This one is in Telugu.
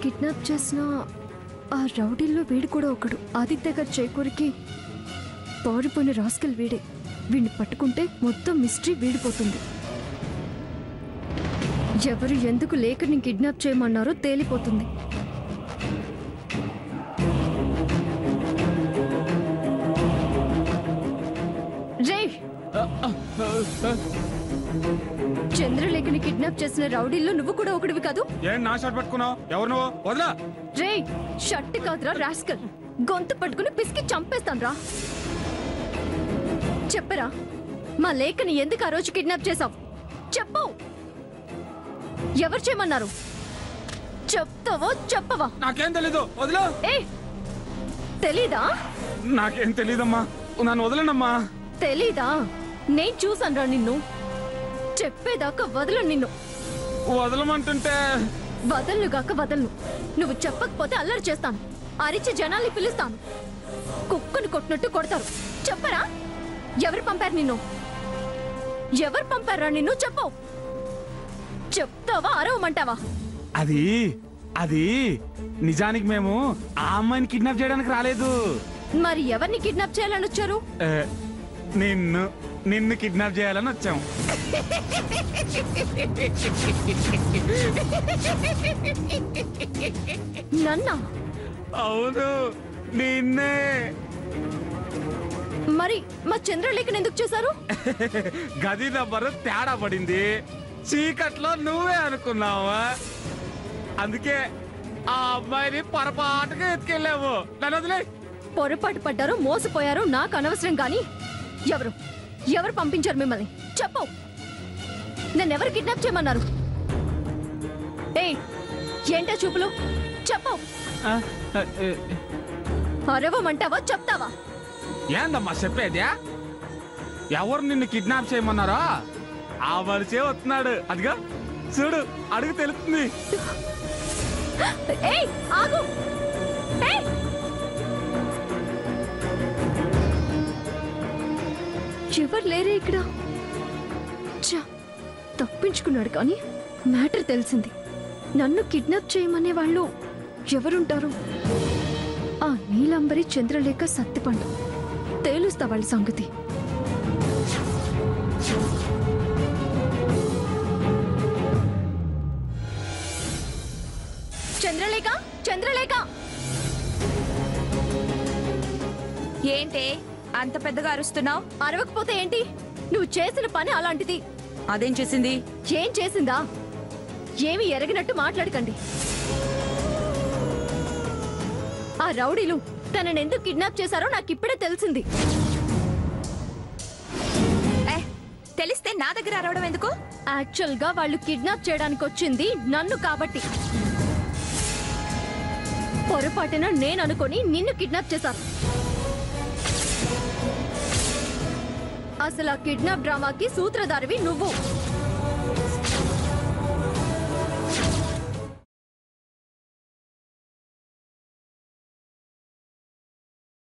కిడ్నాప్ చేసిన ఆ రౌడీల్లో వీడు కూడా ఒకడు. ఆదిత్య గారి చేకూరికి పారిపోయిన రాస్కల్ వీడే. వీడిని పట్టుకుంటే మొత్తం మిస్టరీ వీడిపోతుంది. ఎవరు ఎందుకు లేఖని కిడ్నాప్ చేయమన్నారో తేలిపోతుంది. రే, చంద్రలేఖని కిడ్నాప్ చేసిన రౌడీల్లో నువ్వు కూడా ఒకటివి కాదు? నా షర్ట్ పట్టుకున్నావు? ఎవరు నువ్వు? వదలా. రే, షర్ట్ కాదురా రాస్కల్, గొంతు పట్టుకుని పిసికి చంపేస్తాను రా. చెప్పరా, మా లేఖని ఎందుకు ఆ రోజు కిడ్నాప్ చేసావు? చెప్పు. ఎవరు చేయమన్నారు? చెప్తావో చెప్పవా? నాకేం తెలీదు, వదిలో. ఏ, తెలీదా? నాకేం తెలీదమ్మా, నన్ను వదలనమ్మా. తెలీదా? నేను చూసానురా నిన్ను. చెప్పేదాకా వదలు నిన్ను. వదలమంటుంటే వదలుగాక వదలను. నువ్వు చెప్పకపోతే అల్లరి చేస్తాను, అరిచి జనాల్ని పిలుస్తాను, కుక్కను కొట్టినట్టు కొడతారు. చెప్పరా, ఎవరు పంపారు నిన్ను? ఎవరు పంపారా నిన్ను? చెప్పు. చెప్తావా అరవమంటావా? అది అది నిజానికి మేము ఆ అమ్మాయిని కిడ్నాప్ చేయడానికి రాలేదు. మరి ఎవరిని కిడ్నాప్ చేయాలని వచ్చారు? నిన్ను నిన్ను కిడ్నాప్ చేయాలని వచ్చాం. నన్నా? అవును, నిన్నే. మరి మా చంద్రలేఖను ఎందుకు చేశారు? గది నంబరు తేడా పడింది, చీకట్లో నువ్వే అనుకున్నావా, అందుకే ఆ అమ్మాయిని పొరపాటుగా ఎత్తుకెళ్ళావు. నన్ను వదిలే. పొరపాటు పడ్డారో మోసపోయారో నాకు అనవసరం గాని ఎవరు ఎవరు పంపించారు మిమ్మల్ని? చెప్పు. నన్నెవరు కిడ్నాప్ చేయమన్నారు? ఏయ్, ఏంటా చూపులు? చెప్పు. అరవమంటావా చెప్తావా? ఏందమ్మా చెప్పేది? ఎవరు నిన్ను కిడ్నాప్ చేయమన్నారా? ఆ మనిషే వస్తున్నాడు, అదిగా చూడు, అడుగు తెలుస్తుంది. ఏయ్, ఆగు. ఏయ్, ఎవరు లేరే ఇక్కడ? తప్పించుకున్నాడు కానీ మ్యాటర్ తెలిసింది. నన్ను కిడ్నాప్ చేయమనే వాళ్ళు ఎవరుంటారు? ఆ నీలంబరి, చంద్రలేఖ, సత్తిపండు. తేలుస్తా వాళ్ళ సంగతి. చంద్రలేఖ, చంద్రలేఖ. ఏంటే అంత పెద్దగా అరుస్తున్నావు? అరవకపోతే ఏంటి? నువ్వు చేసిన పని అలాంటిది. అదేం చేసింది? ఏం చేసిందా? ఏమి ఎరగినట్టు మాట్లాడకండి. ఆ రౌడీలు తనని ఎందుకు కిడ్నాప్ చేశారో నాకు ఇప్పుడే తెలిసింది. తెలిస్తే నా దగ్గర అరవడం ఎందుకు? యాక్చువల్ గా వాళ్ళు కిడ్నాప్ చేయడానికి వచ్చింది నన్ను కాబట్టి. పొరపాటున నేను అనుకొని నిన్ను కిడ్నాప్ చేశారు. అసలు ఆ కిడ్నాప్ డ్రామాకి సూత్రధారివి నువ్వు.